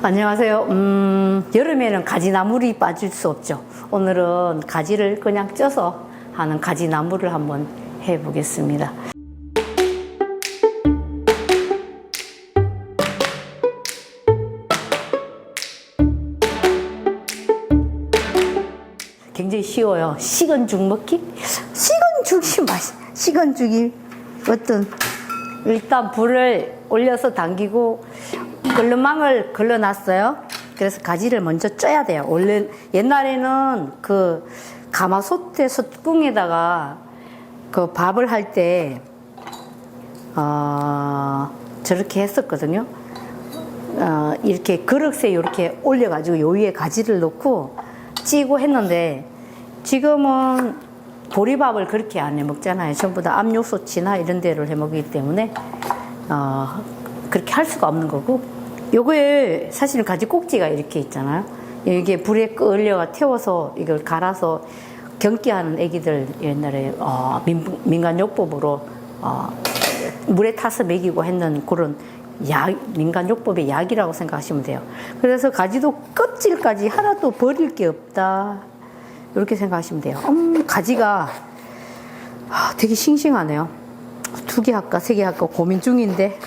안녕하세요. 여름에는 가지나물이 빠질 수 없죠. 오늘은 가지를 그냥 쪄서 하는 가지나물을 한번 해보겠습니다. 굉장히 쉬워요. 식은 죽 먹기? 식은 죽이 어떤, 일단 불을 올려서 당기고 걸름망을 걸러놨어요. 그래서 가지를 먼저 쪄야 돼요. 원래 옛날에는 그 가마솥에 솥궁에다가 그 밥을 할 때 저렇게 했었거든요. 이렇게 그릇에 이렇게 올려가지고 요 위에 가지를 넣고 찌고 했는데, 지금은 보리밥을 그렇게 안 해 먹잖아요. 전부 다 압력솥이나 이런 데를 해 먹기 때문에 그렇게 할 수가 없는 거고, 요거에 사실은 가지 꼭지가 이렇게 있잖아요. 이게 불에 끌려가 태워서 이걸 갈아서 경기하는 애기들 옛날에 민간요법으로 물에 타서 먹이고 했는 그런 민간요법의 약이라고 생각하시면 돼요. 그래서 가지도 껍질까지 하나도 버릴 게 없다, 이렇게 생각하시면 돼요. 가지가 되게 싱싱하네요. 2개 할까 3개 할까 고민 중인데,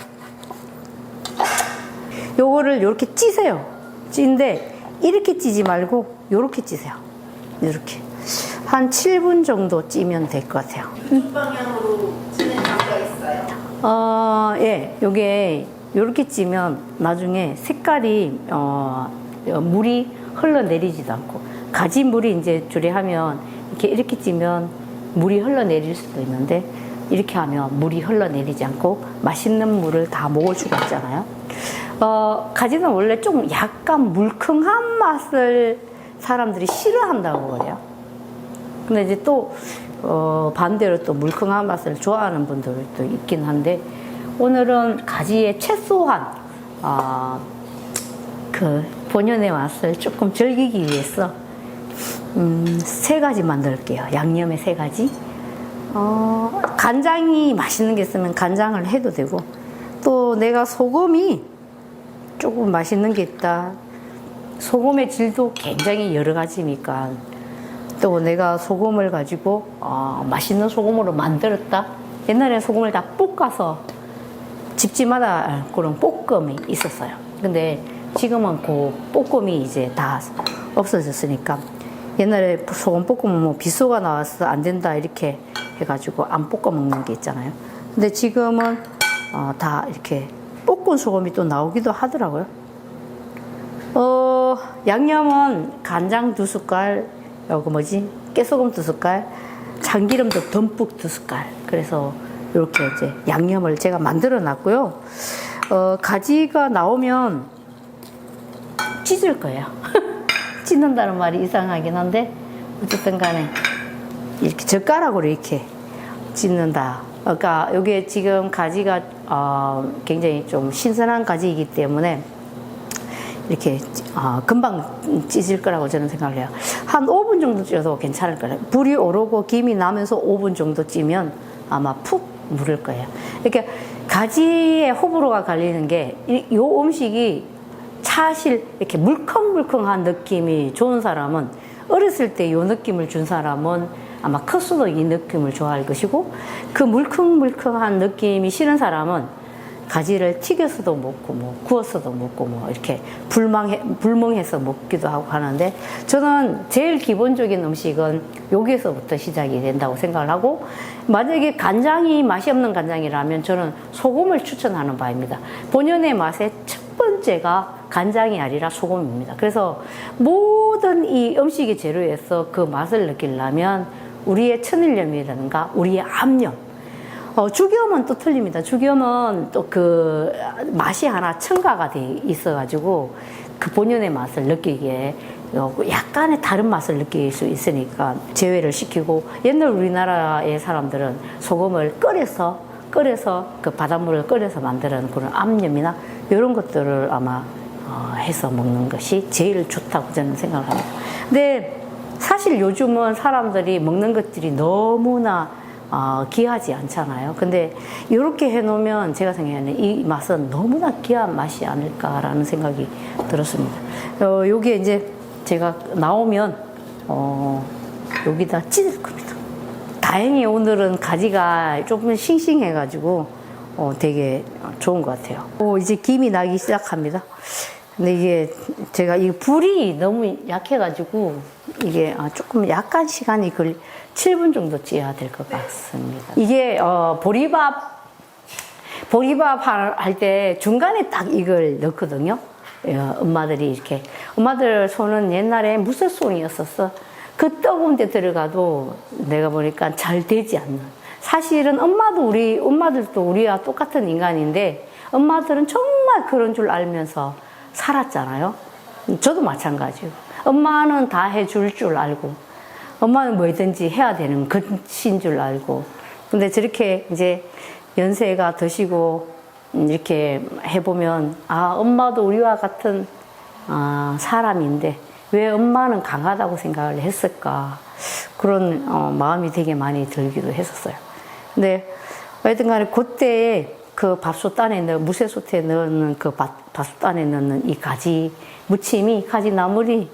요거를 이렇게 찌세요. 찌는데 이렇게 찌지 말고 요렇게 찌세요. 이렇게 한 7분 정도 찌면 될 것 같아요. 이 방향으로 찌는 이유가 있어요? 예, 요게 요렇게 찌면 나중에 색깔이 물이 흘러내리지도 않고, 가지 물이 이제 조리하면 이렇게 찌면 물이 흘러내릴 수도 있는데, 이렇게 하면 물이 흘러내리지 않고 맛있는 물을 다 먹을 수가 있잖아요. 가지는 원래 좀 약간 물컹한 맛을 사람들이 싫어한다고 그래요. 근데 이제 또 반대로 또 물컹한 맛을 좋아하는 분들도 있긴 한데, 오늘은 가지의 최소한 그 본연의 맛을 조금 즐기기 위해서 3가지 만들게요. 양념에 3가지. 간장이 맛있는 게 있으면 간장을 해도 되고, 또 내가 소금이 조금 맛있는 게 있다, 소금의 질도 굉장히 여러 가지니까, 또 내가 소금을 가지고 맛있는 소금으로 만들었다. 옛날에 소금을 다 볶아서 집집마다 그런 볶음이 있었어요. 근데 지금은 그 볶음이 이제 다 없어졌으니까, 옛날에 소금 볶으면 뭐 빗소가 나와서 안 된다 이렇게 해가지고 안 볶아 먹는 게 있잖아요. 근데 지금은 다 이렇게 볶은 소금이 또 나오기도 하더라고요. 양념은 간장 2숟갈, 깨소금 2숟갈, 참기름도 듬뿍 2숟갈. 그래서 이렇게 이제 양념을 제가 만들어 놨고요. 가지가 나오면 찢을 거예요. 찢는다는 말이 이상하긴 한데, 어쨌든 간에 이렇게 젓가락으로 이렇게 찢는다. 그러니까 이게 지금 가지가 굉장히 좀 신선한 가지이기 때문에 이렇게 금방 찢을 거라고 저는 생각을 해요. 한 5분 정도 쪄도 괜찮을 거예요. 불이 오르고 김이 나면서 5분 정도 찌면 아마 푹 무를 거예요. 이렇게 가지에 호불호가 갈리는 게, 이 음식이 사실 이렇게 물컹물컹한 느낌이 좋은 사람은, 어렸을 때 이 느낌을 준 사람은 아마 클수록 이 느낌을 좋아할 것이고, 그 물컹물컹한 느낌이 싫은 사람은 가지를 튀겨서도 먹고 뭐 구워서도 먹고 뭐 이렇게 불멍해서 먹기도 하고 하는데, 저는 제일 기본적인 음식은 여기에서부터 시작이 된다고 생각을 하고, 만약에 간장이 맛이 없는 간장이라면 저는 소금을 추천하는 바입니다. 본연의 맛의 첫 번째가 간장이 아니라 소금입니다. 그래서 모든 이 음식의 재료에서 그 맛을 느끼려면 우리의 천일염이라든가 우리의 암염, 죽염은 또 틀립니다. 죽염은 또 그 맛이 하나 첨가가 돼 있어가지고 그 본연의 맛을 느끼기에 약간의 다른 맛을 느낄 수 있으니까 제외를 시키고, 옛날 우리나라의 사람들은 소금을 끓여서 그 바닷물을 끓여서 만드는 그런 암염이나 이런 것들을 아마 해서 먹는 것이 제일 좋다고 저는 생각을 합니다. 근데 사실 요즘은 사람들이 먹는 것들이 너무나 귀하지 않잖아요. 근데 이렇게 해놓으면 제가 생각하는 이 맛은 너무나 귀한 맛이 아닐까라는 생각이 들었습니다. 여기에 이제 제가 나오면 여기다 찢을 겁니다. 다행히 오늘은 가지가 조금 싱싱해가지고 되게 좋은 것 같아요. 이제 김이 나기 시작합니다. 근데 이게 제가 이 불이 너무 약해가지고 이게 조금 약간 시간이 7분 정도 찌어야 될 것 같습니다. 이게 보리밥 할 때 중간에 딱 이걸 넣거든요. 엄마들이 이렇게 엄마들 손은 옛날에 무쇠손이었었어. 그 뜨거운 데 들어가도 내가 보니까 잘 되지 않는. 사실은 엄마들도 우리와 똑같은 인간인데 엄마들은 정말 그런 줄 알면서 살았잖아요. 저도 마찬가지고. 엄마는 다 해줄 줄 알고, 엄마는 뭐든지 해야 되는 것인 줄 알고. 근데 저렇게 이제 연세가 드시고 이렇게 해보면, 엄마도 우리와 같은 사람인데 왜 엄마는 강하다고 생각을 했을까. 그런 마음이 되게 많이 들기도 했었어요. 근데 하여튼 간에 그때 그 밥솥 안에 무쇠솥에 넣는 그 밥솥 안에 넣는 이 가지 무침이, 가지 나물이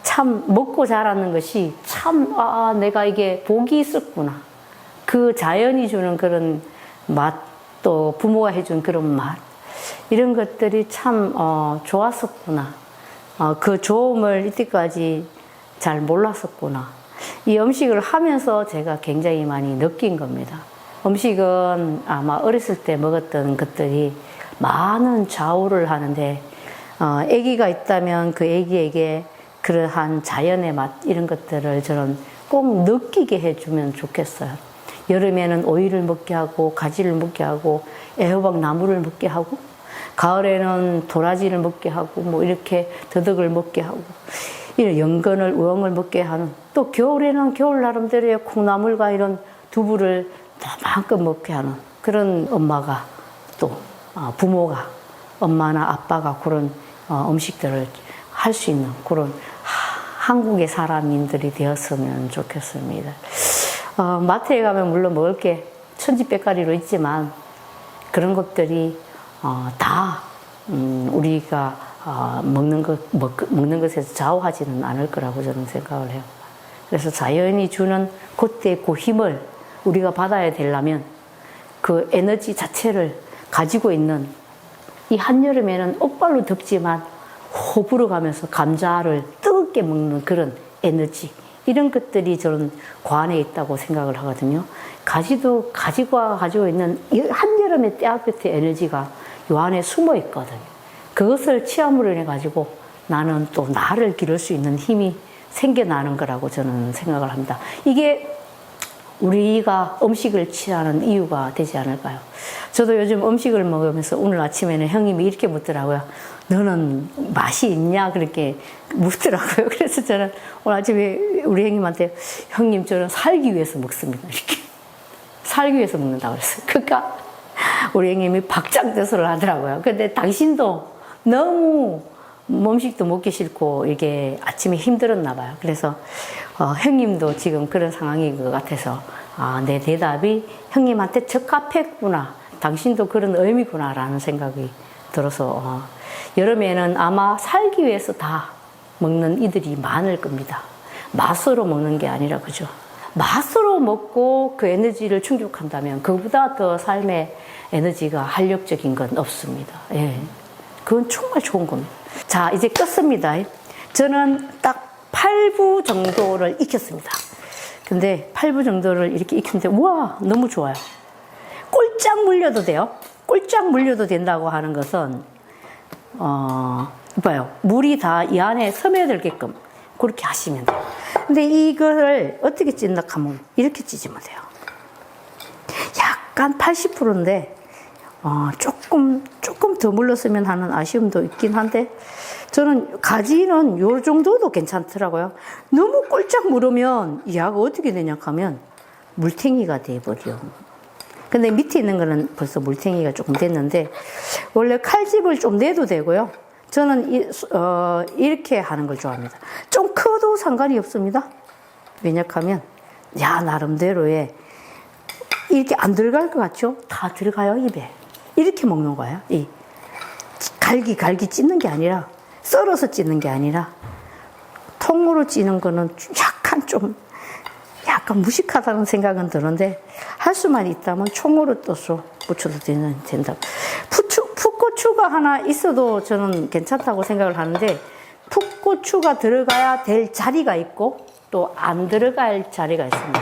참 먹고 자라는 것이 참 내가 이게 복이 있었구나. 그 자연이 주는 그런 맛, 또 부모가 해준 그런 맛, 이런 것들이 참 좋았었구나. 그 좋음을 이때까지 잘 몰랐었구나. 이 음식을 하면서 제가 굉장히 많이 느낀 겁니다. 음식은 아마 어렸을 때 먹었던 것들이 많은 좌우를 하는데, 아기가 있다면 그 아기에게 그러한 자연의 맛, 이런 것들을 저는 꼭 느끼게 해주면 좋겠어요. 여름에는 오이를 먹게 하고, 가지를 먹게 하고, 애호박 나무를 먹게 하고, 가을에는 도라지를 먹게 하고, 뭐 이렇게 더덕을 먹게 하고, 이런 연근을, 우엉을 먹게 하는, 또 겨울에는 겨울 나름대로의 콩나물과 이런 두부를 마음껏 먹게 하는 그런 엄마가, 또 부모가, 엄마나 아빠가 그런 음식들을 할 수 있는 그런 한국의 사람인들이 되었으면 좋겠습니다. 마트에 가면 물론 먹을 게 천지백가리로 있지만 그런 것들이 다 우리가 먹는 것에서 좌우하지는 않을 거라고 저는 생각을 해요. 그래서 자연이 주는 그때 그 힘을 우리가 받아야 되려면 그 에너지 자체를 가지고 있는, 이 한여름에는 억발로 덥지만 호불호 가면서 감자를 뜨겁게 먹는 그런 에너지, 이런 것들이 저는 그 안에 있다고 생각을 하거든요. 가지도 가지가 가지고 있는 이 한여름의 때아볕의 에너지가 이 안에 숨어 있거든요. 그것을 체험으로 해가지고 나는 또 나를 기를 수 있는 힘이 생겨나는 거라고 저는 생각을 합니다. 이게 우리가 음식을 취하는 이유가 되지 않을까요? 저도 요즘 음식을 먹으면서 오늘 아침에는 형님이 이렇게 묻더라고요. 너는 맛이 있냐? 그렇게 묻더라고요. 그래서 저는 오늘 아침에 우리 형님한테, 형님 저는 살기 위해서 먹습니다. 이렇게. 살기 위해서 먹는다고 그랬어요. 그러니까 우리 형님이 박장대소를 하더라고요. 근데 당신도 너무 음식도 먹기 싫고 이게 아침에 힘들었나 봐요. 그래서 형님도 지금 그런 상황인 것 같아서 내 대답이 형님한테 적합했구나, 당신도 그런 의미구나 라는 생각이 들어서 여름에는 아마 살기 위해서 다 먹는 이들이 많을 겁니다. 맛으로 먹는 게 아니라, 그죠? 맛으로 먹고 그 에너지를 충족한다면 그보다 더 삶의 에너지가 활력적인 건 없습니다. 예. 그건 정말 좋은 겁니다. 자, 이제 끝습니다. 저는 딱 8부 정도를 익혔습니다. 근데 8부 정도를 이렇게 익혔는데, 우와, 너무 좋아요. 꼴짝 물려도 돼요. 꼴짝 물려도 된다고 하는 것은, 봐요. 물이 다 이 안에 스며들게끔 그렇게 하시면 돼요. 근데 이거를 어떻게 찢나 하면 이렇게 찢으면 돼요. 약간 80%인데, 조금 더 물렀으면 하는 아쉬움도 있긴 한데, 저는 가지는 요 정도도 괜찮더라고요. 너무 꼴짝 물으면 이 약이 어떻게 되냐 하면 물탱이가 돼버려. 근데 밑에 있는 거는 벌써 물탱이가 조금 됐는데, 원래 칼집을 좀 내도 되고요. 저는 이렇게 하는 걸 좋아합니다. 좀 커도 상관이 없습니다. 왜냐하면 야, 나름대로의 이렇게 안 들어갈 것 같죠? 다 들어가요, 입에. 이렇게 먹는 거예요. 이 갈기 찢는 게 아니라, 썰어서 찢는 게 아니라, 통으로 찌는 거는 약간 무식하다는 생각은 드는데, 할 수만 있다면 총으로 떠서 무쳐도 된다. 풋고추가 하나 있어도 저는 괜찮다고 생각을 하는데, 풋고추가 들어가야 될 자리가 있고, 또 안 들어갈 자리가 있습니다.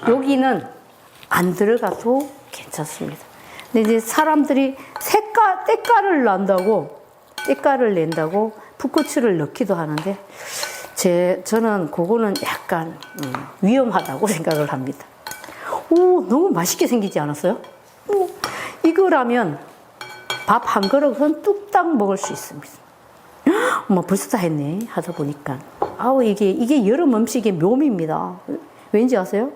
여기는 안 들어가도 괜찮습니다. 근데 이제 사람들이 때깔을 낸다고 풋고추를 넣기도 하는데, 저는 그거는 약간 위험하다고 생각을 합니다. 오, 너무 맛있게 생기지 않았어요? 이거라면 밥 한 그릇은 뚝딱 먹을 수 있습니다. 뭐 벌써 다 했네 하다 보니까. 아우, 이게 여름 음식의 묘미입니다. 왠지 아세요?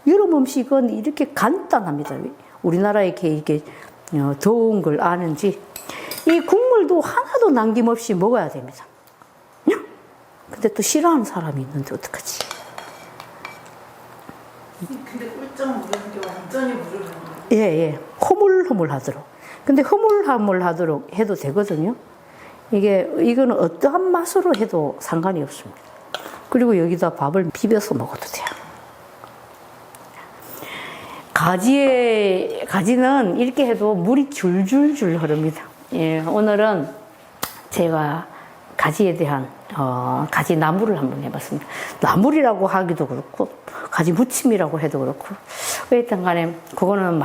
여름 음식은 이렇게 간단합니다. 우리나라에 이렇게 더운 걸 아는지 이 국물도 하나도 남김없이 먹어야 됩니다. 근데 또 싫어하는 사람이 있는데 어떡하지? 근데 꿀쩍 무르는 게 완전히 무르는 거예요. 예. 허물허물하도록. 근데 허물허물하도록 해도 되거든요. 이거는 어떠한 맛으로 해도 상관이 없습니다. 그리고 여기다 밥을 비벼서 먹어도 돼요. 가지는 이렇게 해도 물이 줄줄줄 흐릅니다. 예, 오늘은 제가 가지에 대한 가지 나물을 한번 해봤습니다. 나물이라고 하기도 그렇고 가지 무침이라고 해도 그렇고 어쨌든 간에 그거는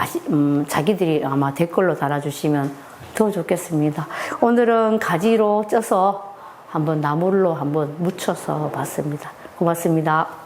자기들이 아마 댓글로 달아주시면 더 좋겠습니다. 오늘은 가지로 쪄서 한번 나물로 한번 무쳐서 봤습니다. 고맙습니다.